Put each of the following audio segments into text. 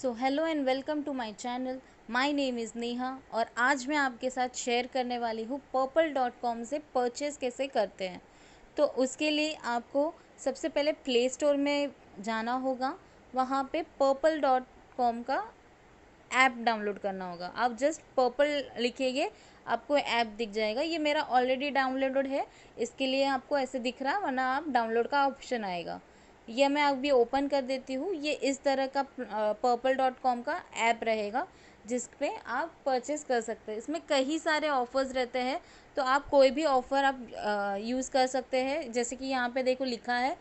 So hello and welcome to my channel. My name is Neha और आज मैं आपके साथ शेयर करने वाली हूँ पर्पल.com से परचेज़ कैसे करते हैं। तो उसके लिए आपको सबसे पहले प्ले स्टोर में जाना होगा। वहाँ पे पर्पल.com का ऐप डाउनलोड करना होगा। आप जस्ट पर्पल लिखेंगे, आपको ऐप दिख जाएगा। ये मेरा ऑलरेडी डाउनलोडेड है, इसके लिए आपको ऐसे दिख रहा, वरना आप डाउनलोड का ऑप्शन आएगा। यह मैं अभी ओपन कर देती हूँ। ये इस तरह का पर्पल.com का ऐप रहेगा जिस पे आप परचेस कर सकते हैं। इसमें कई सारे ऑफ़र्स रहते हैं, तो आप कोई भी ऑफ़र आप यूज़ कर सकते हैं। जैसे कि यहाँ पे देखो लिखा है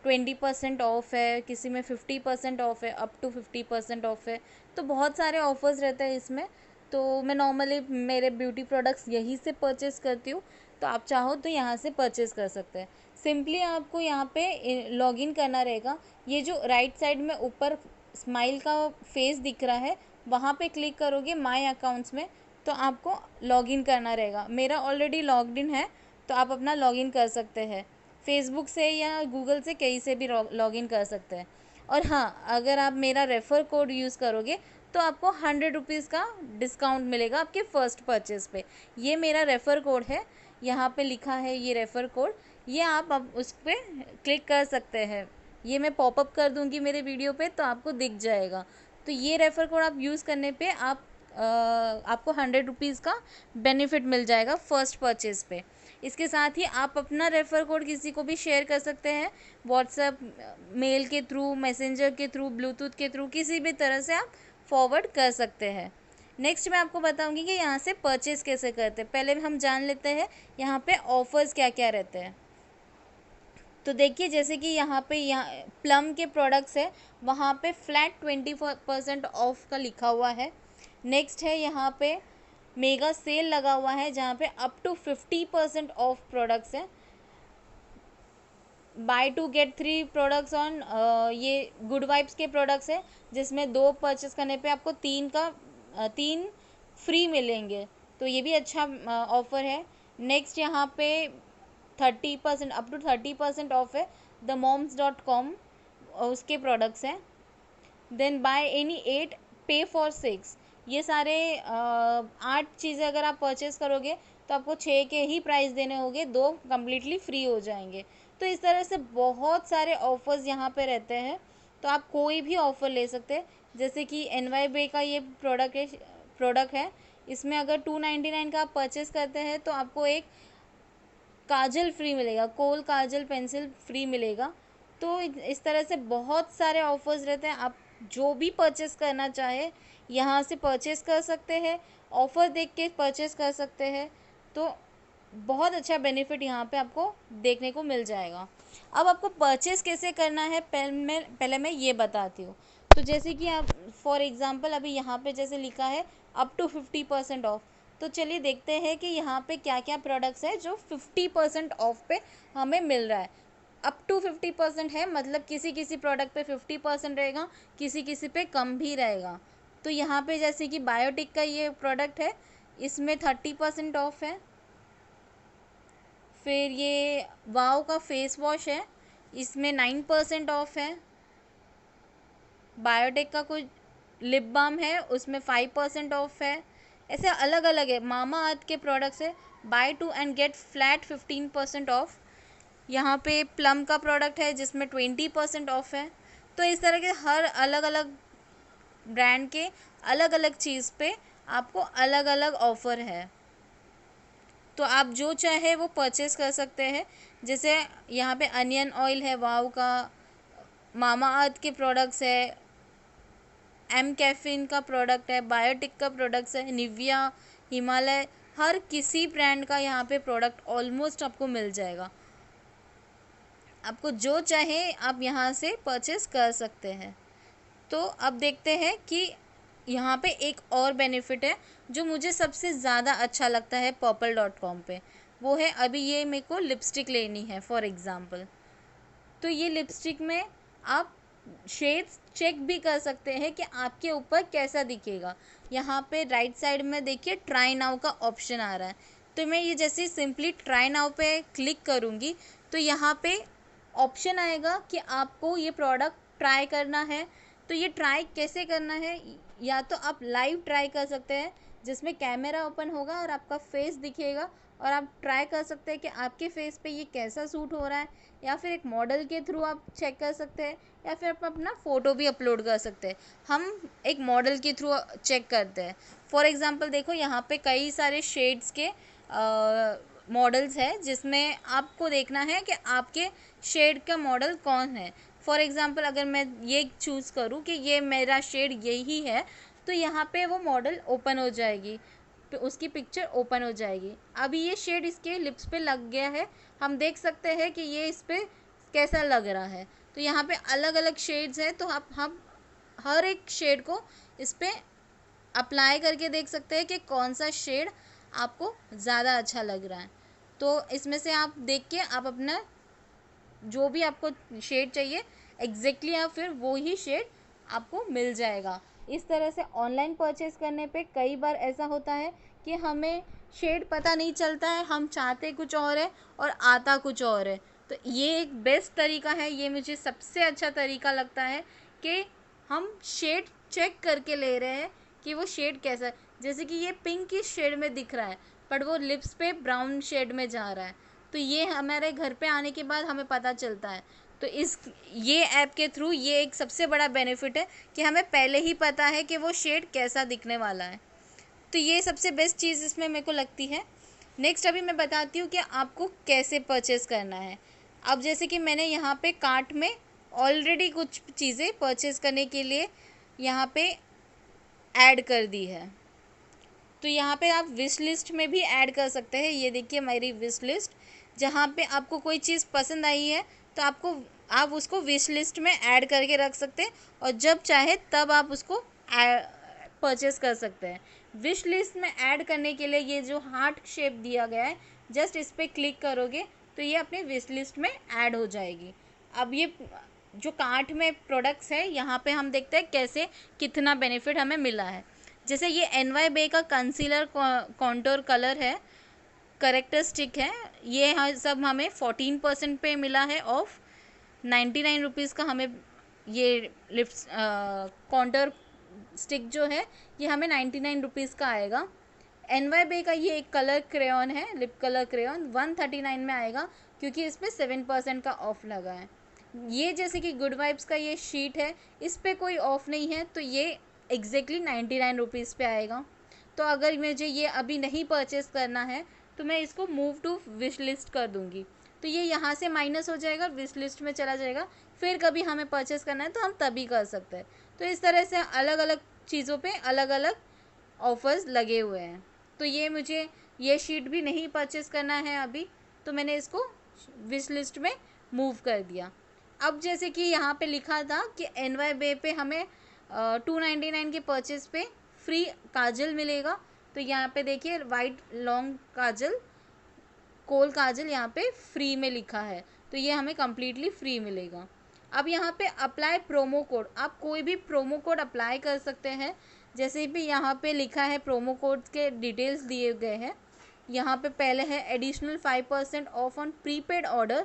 20% ऑफ है, किसी में 50% ऑफ है, अप टू 50% ऑफ है। तो बहुत सारे ऑफर्स रहते हैं इसमें। तो मैं नॉर्मली मेरे ब्यूटी प्रोडक्ट्स यहीं से परचेज़ करती हूँ, तो आप चाहो तो यहाँ से परचेज़ कर सकते हैं। सिंपली आपको यहाँ पे लॉगिन करना रहेगा। ये जो राइट साइड में ऊपर स्माइल का फेस दिख रहा है, वहाँ पे क्लिक करोगे माय अकाउंट्स में, तो आपको लॉगिन करना रहेगा। मेरा ऑलरेडी लॉग्ड इन है, तो आप अपना लॉगिन कर सकते हैं। फेसबुक से या गूगल से कहीं से भी लॉगिन कर सकते हैं। और हाँ, अगर आप मेरा रेफ़र कोड यूज़ करोगे तो आपको 100 रुपीज़ का डिस्काउंट मिलेगा आपके फ़र्स्ट परचेज़ पे। ये मेरा रेफ़र कोड है, यहाँ पे लिखा है ये रेफ़र कोड। ये आप अब उस पर क्लिक कर सकते हैं। ये मैं पॉपअप कर दूँगी मेरे वीडियो पे, तो आपको दिख जाएगा। तो ये रेफ़र कोड आप यूज़ करने पे आपको 100 रुपीज़ का बेनिफिट मिल जाएगा फ़र्स्ट परचेज़ पे। इसके साथ ही आप अपना रेफ़र कोड किसी को भी शेयर कर सकते हैं, व्हाट्सएप, मेल के थ्रू, मैसेंजर के थ्रू, ब्लूटूथ के थ्रू, किसी भी तरह से आप फॉरवर्ड कर सकते हैं। नेक्स्ट मैं आपको बताऊंगी कि यहाँ से परचेज़ कैसे करते हैं। पहले हम जान लेते हैं यहाँ पे ऑफ़र्स क्या क्या रहते हैं। तो देखिए, जैसे कि यहाँ पे प्लम के प्रोडक्ट्स है, वहाँ पे फ्लैट 20% ऑफ का लिखा हुआ है। नेक्स्ट है यहाँ पे मेगा सेल लगा हुआ है, जहाँ पे अप टू 50% ऑफ प्रोडक्ट्स हैं। Buy two get 3 products on, ये गुड वाइब्स के प्रोडक्ट्स हैं, जिसमें 2 परचेस करने पे आपको 3 फ्री मिलेंगे। तो ये भी अच्छा ऑफ़र है। नेक्स्ट यहाँ पे 30% अप टू 30% ऑफ है। द moms.com उसके प्रोडक्ट्स हैं। देन बाय एनी 8 पे फॉर 6। ये सारे 8 चीज़ें अगर आप परचेज़ करोगे तो आपको 6 के ही प्राइस देने होंगे, 2 कम्प्लीटली फ्री हो जाएंगे। तो इस तरह से बहुत सारे ऑफ़र्स यहाँ पे रहते हैं, तो आप कोई भी ऑफ़र ले सकते हैं। जैसे कि NYBay का ये प्रोडक्ट है। इसमें अगर 299 का आप परचेज़ करते हैं तो आपको एक काजल फ्री मिलेगा, कोल काजल पेंसिल फ्री मिलेगा। तो इस तरह से बहुत सारे ऑफ़र्स रहते हैं। आप जो भी परचेस करना चाहे यहाँ से परचेस कर सकते हैं, ऑफ़र देख के परचेस कर सकते हैं। तो बहुत अच्छा बेनिफिट यहाँ पे आपको देखने को मिल जाएगा। अब आपको परचेस कैसे करना है पहले मैं ये बताती हूँ। तो जैसे कि आप फॉर एग्ज़ाम्पल अभी यहाँ पे जैसे लिखा है अप टू 50% ऑफ, तो चलिए देखते हैं कि यहाँ पे क्या क्या प्रोडक्ट्स हैं जो 50% ऑफ पे हमें मिल रहा है। अप टू 50% है, मतलब किसी किसी प्रोडक्ट पे 50% रहेगा, किसी किसी पे कम भी रहेगा। तो यहाँ पे जैसे कि बायोटिक का ये प्रोडक्ट है, इसमें 30% ऑफ है। फिर ये वाव का फेस वॉश है, इसमें 9% ऑफ है। बायोटेक का कुछ लिप बाम है, उसमें 5% ऑफ है। ऐसे अलग अलग है। मामा अर्थ के प्रोडक्ट्स है, by two and get flat 15% of. यहाँ पे प्लम का प्रोडक्ट है जिसमें 20% ऑफ है। तो इस तरह के हर अलग अलग ब्रांड के अलग अलग चीज़ पे आपको अलग अलग ऑफ़र है। तो आप जो चाहे वो परचेस कर सकते हैं। जैसे यहाँ पे अनियन ऑयल है वाव का, मामा अर्थ के प्रोडक्ट्स है, एम कैफीन का प्रोडक्ट है, बायोटिक का प्रोडक्ट्स है, निविया, हिमालय, हर किसी ब्रांड का यहाँ पे प्रोडक्ट ऑलमोस्ट आपको मिल जाएगा। आपको जो चाहे आप यहाँ से परचेस कर सकते हैं। तो अब देखते हैं कि यहाँ पे एक और बेनिफिट है जो मुझे सबसे ज़्यादा अच्छा लगता है पर्पल.com पे। वो है, अभी ये मेरे को लिपस्टिक लेनी है फॉर एग्ज़ाम्पल। तो ये लिपस्टिक में आप शेड्स चेक भी कर सकते हैं कि आपके ऊपर कैसा दिखेगा। यहाँ पे राइट साइड में देखिए ट्राई नाउ का ऑप्शन आ रहा है। तो मैं ये जैसे सिंपली ट्राई नाउ पे क्लिक करूँगी तो यहाँ पे ऑप्शन आएगा कि आपको ये प्रोडक्ट ट्राई करना है तो ये ट्राई कैसे करना है, या तो आप लाइव ट्राई कर सकते हैं जिसमें कैमरा ओपन होगा और आपका फेस दिखेगा, और आप ट्राई कर सकते हैं कि आपके फेस पे ये कैसा सूट हो रहा है, या फिर एक मॉडल के थ्रू आप चेक कर सकते हैं, या फिर आप अपना फ़ोटो भी अपलोड कर सकते हैं। हम एक मॉडल के थ्रू चेक करते हैं। फॉर एग्ज़ाम्पल देखो, यहाँ पे कई सारे शेड्स के मॉडल्स है जिसमें आपको देखना है कि आपके शेड का मॉडल कौन है। फॉर एग्ज़ाम्पल अगर मैं ये चूज़ करूँ कि ये मेरा शेड यही है, तो यहाँ पे वो मॉडल ओपन हो जाएगी, तो उसकी पिक्चर ओपन हो जाएगी। अभी ये शेड इसके लिप्स पे लग गया है, हम देख सकते हैं कि ये इस पर कैसा लग रहा है। तो यहाँ पे अलग अलग शेड्स हैं, तो हम हर एक शेड को इस पर अप्लाई करके देख सकते हैं कि कौन सा शेड आपको ज़्यादा अच्छा लग रहा है। तो इसमें से आप देख के आप अपना जो भी आपको शेड चाहिए एग्जैक्टली आप फिर वो ही शेड आपको मिल जाएगा। इस तरह से ऑनलाइन परचेस करने पे कई बार ऐसा होता है कि हमें शेड पता नहीं चलता है, हम चाहते कुछ और है और आता कुछ और है। तो ये एक बेस्ट तरीका है, ये मुझे सबसे अच्छा तरीका लगता है कि हम शेड चेक करके ले रहे हैं कि वो शेड कैसा है। जैसे कि ये पिंक की शेड में दिख रहा है बट वो लिप्स पे ब्राउन शेड में जा रहा है, तो ये हमारे घर पे आने के बाद हमें पता चलता है। तो ये ऐप के थ्रू ये एक सबसे बड़ा बेनिफिट है कि हमें पहले ही पता है कि वो शेड कैसा दिखने वाला है। तो ये सबसे बेस्ट चीज़ इसमें मेरे को लगती है। नेक्स्ट अभी मैं बताती हूँ कि आपको कैसे परचेज़ करना है। अब जैसे कि मैंने यहाँ पे कार्ट में ऑलरेडी कुछ चीज़ें परचेज़ करने के लिए यहाँ पे ऐड कर दी है, तो यहाँ पे आप विश लिस्ट में भी ऐड कर सकते हैं। ये देखिए मेरी विश लिस्ट, जहाँ पे आपको कोई चीज़ पसंद आई है तो आप उसको विश लिस्ट में ऐड करके रख सकते हैं, और जब चाहे तब आप उसको परचेस कर सकते हैं। विश लिस्ट में ऐड करने के लिए ये जो हार्ट शेप दिया गया है, जस्ट इस पर क्लिक करोगे तो ये अपनी विश लिस्ट में ऐड हो जाएगी। अब ये जो कार्ट में प्रोडक्ट्स है, यहाँ पे हम देखते हैं कैसे कितना बेनिफिट हमें मिला है। जैसे ये NYBE का कंसीलर कॉन्टोर कलर है, करेक्टर स्टिक है, ये सब हमें 14% पे मिला है ऑफ। 99 रुपीज़ का हमें ये लिप्स कॉन्टोर स्टिक जो है ये हमें 99 रुपीज़ का आएगा। NYBE का ये एक कलर क्रेयॉन है, लिप कलर क्रेयॉन 139 में आएगा, क्योंकि इस पर 7% का ऑफ लगा है। ये जैसे कि गुड वाइब्स का ये शीट है, इस पर कोई ऑफ़ नहीं है, तो ये एग्जैक्टली 99 रुपीज़ पे आएगा। तो अगर मुझे ये अभी नहीं परचेस करना है तो मैं इसको मूव टू विश लिस्ट कर दूँगी, तो ये यहाँ से माइनस हो जाएगा, विश लिस्ट में चला जाएगा। फिर कभी हमें परचेस करना है तो हम तभी कर सकते हैं। तो इस तरह से अलग अलग चीज़ों पे अलग अलग ऑफ़र्स लगे हुए हैं। तो ये शीट भी नहीं परचेस करना है अभी, तो मैंने इसको विश लिस्ट में मूव कर दिया। अब जैसे कि यहाँ पे लिखा था कि NYBE पे हमें 299 के परचेस पे फ्री काजल मिलेगा, तो यहाँ पे देखिए वाइट लॉन्ग काजल, कोल काजल यहाँ पे फ्री में लिखा है, तो ये हमें कम्प्लीटली फ्री मिलेगा। अब यहाँ पे अप्लाई प्रोमो कोड, आप कोई भी प्रोमो कोड अप्लाई कर सकते हैं। जैसे भी यहाँ पे लिखा है प्रोमो कोड के डिटेल्स दिए गए हैं। यहाँ पे पहले है additional 5% of on prepaid order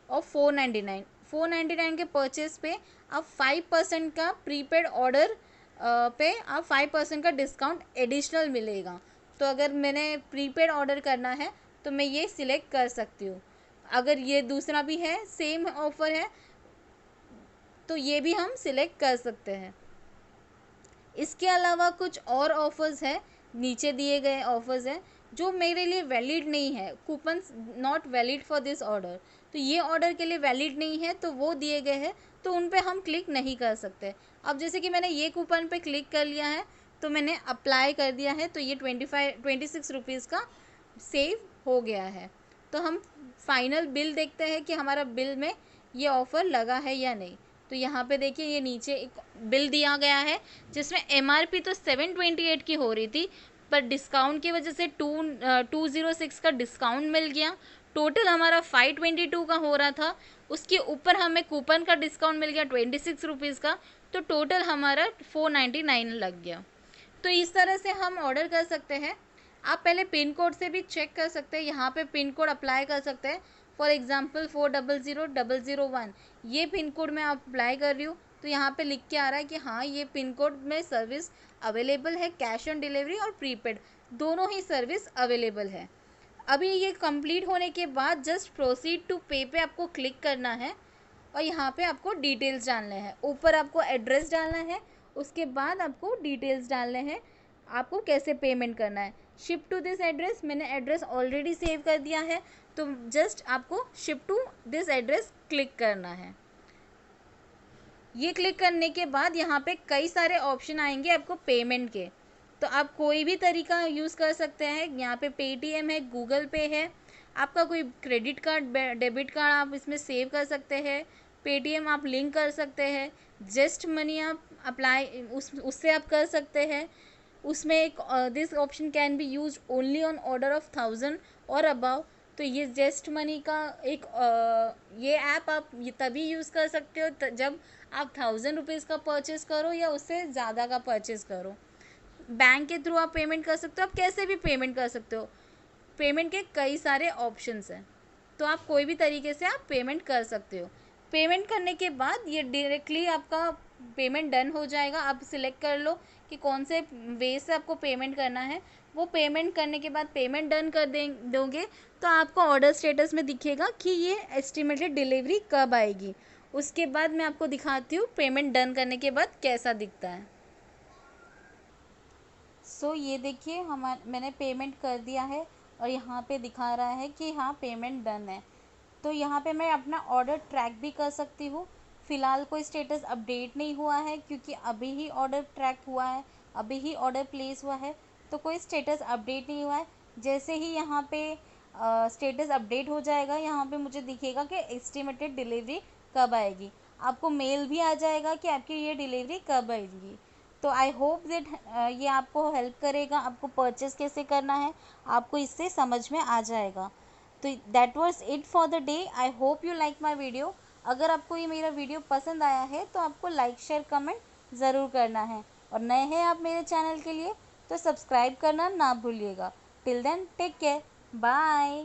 of 499 के परचेस पे आप 5% का प्रीपेड ऑर्डर पे आप 5% का डिस्काउंट एडिशनल मिलेगा। तो अगर मैंने प्रीपेड ऑर्डर करना है तो मैं ये सिलेक्ट कर सकती हूँ। अगर ये दूसरा भी है, सेम ऑफ़र है, तो ये भी हम सिलेक्ट कर सकते हैं। इसके अलावा कुछ और ऑफ़र्स है, नीचे दिए गए ऑफ़र्स हैं जो मेरे लिए वैलिड नहीं है, coupons not valid for this order. तो ये ऑर्डर के लिए वैलिड नहीं है, तो वो दिए गए हैं, तो उन पे हम क्लिक नहीं कर सकते। अब जैसे कि मैंने ये कूपन पे क्लिक कर लिया है, तो मैंने अप्लाई कर दिया है, तो ये 26 रुपीज़ का सेव हो गया है। तो हम फाइनल बिल देखते हैं कि हमारा बिल में ये ऑफ़र लगा है या नहीं। तो यहाँ पे देखिए ये नीचे एक बिल दिया गया है जिसमें MRP तो 728 की हो रही थी, पर डिस्काउंट की वजह से 206 का डिस्काउंट मिल गया। टोटल हमारा 522 का हो रहा था, उसके ऊपर हमें कूपन का डिस्काउंट मिल गया 26 रुपीज़ का, तो टोटल हमारा 499 लग गया। तो इस तरह से हम ऑर्डर कर सकते हैं। आप पहले पिन कोड से भी चेक कर सकते हैं, यहाँ पे पिन कोड अप्लाई कर सकते हैं। फॉर एग्जांपल 400001 ये पिन कोड मैं अप्लाई कर रही हूँ, तो यहाँ पे लिख के आ रहा है कि हाँ ये पिन कोड में सर्विस अवेलेबल है, कैश ऑन डिलीवरी और प्रीपेड दोनों ही सर्विस अवेलेबल है। अभी ये कंप्लीट होने के बाद जस्ट प्रोसीड टू पे पे आपको क्लिक करना है और यहाँ पे आपको डिटेल्स डालने हैं। ऊपर आपको एड्रेस डालना है, उसके बाद आपको डिटेल्स डालने हैं आपको कैसे पेमेंट करना है। शिप टू दिस एड्रेस, मैंने एड्रेस ऑलरेडी सेव कर दिया है, तो जस्ट आपको ship to this address click करना है। ये क्लिक करने के बाद यहाँ पे कई सारे ऑप्शन आएंगे आपको पेमेंट के, तो आप कोई भी तरीका यूज़ कर सकते हैं। यहाँ पे पेटीएम है, गूगल पे है, आपका कोई क्रेडिट कार्ड डेबिट कार्ड आप इसमें सेव कर सकते हैं, पेटीएम आप लिंक कर सकते हैं, जस्ट मनी आप अप्लाई उससे आप कर सकते हैं। उसमें एक this option can be use only on order of 1000 और अबव। तो ये जस्ट मनी का एक ये ऐप आप तभी यूज़ कर सकते हो जब आप 1000 रुपीज़ का परचेज़ करो या उससे ज़्यादा का परचेज़ करो। बैंक के थ्रू आप पेमेंट कर सकते हो, आप कैसे भी पेमेंट कर सकते हो। पेमेंट के कई सारे ऑप्शंस हैं, तो आप कोई भी तरीके से आप पेमेंट कर सकते हो। पेमेंट करने के बाद ये डायरेक्टली आपका पेमेंट डन हो जाएगा। आप सिलेक्ट कर लो कि कौन से वे से आपको पेमेंट करना है। वो पेमेंट करने के बाद पेमेंट डन कर दोगे तो आपको ऑर्डर स्टेटस में दिखेगा कि ये एस्टिमेटेड डिलीवरी कब आएगी। उसके बाद मैं आपको दिखाती हूँ पेमेंट डन करने के बाद कैसा दिखता है। सो ये देखिए मैंने पेमेंट कर दिया है और यहाँ पे दिखा रहा है कि हाँ पेमेंट डन है। तो यहाँ पे मैं अपना ऑर्डर ट्रैक भी कर सकती हूँ। फ़िलहाल कोई स्टेटस अपडेट नहीं हुआ है क्योंकि अभी ही ऑर्डर ट्रैक हुआ है, अभी ही ऑर्डर प्लेस हुआ है, तो कोई स्टेटस अपडेट नहीं हुआ है। जैसे ही यहाँ पे स्टेटस अपडेट हो जाएगा, यहाँ पे मुझे दिखेगा कि एस्टिमेटेड डिलीवरी कब आएगी। आपको मेल भी आ जाएगा कि आपकी ये डिलीवरी कब आएगी। तो आई होप दैट ये आपको हेल्प करेगा, आपको परचेस कैसे करना है आपको इससे समझ में आ जाएगा। तो that was it for the day. I hope you like my video. अगर आपको ये मेरा वीडियो पसंद आया है तो आपको लाइक शेयर कमेंट ज़रूर करना है, और नए हैं आप मेरे चैनल के लिए तो सब्सक्राइब करना ना भूलिएगा। Till then take care, bye.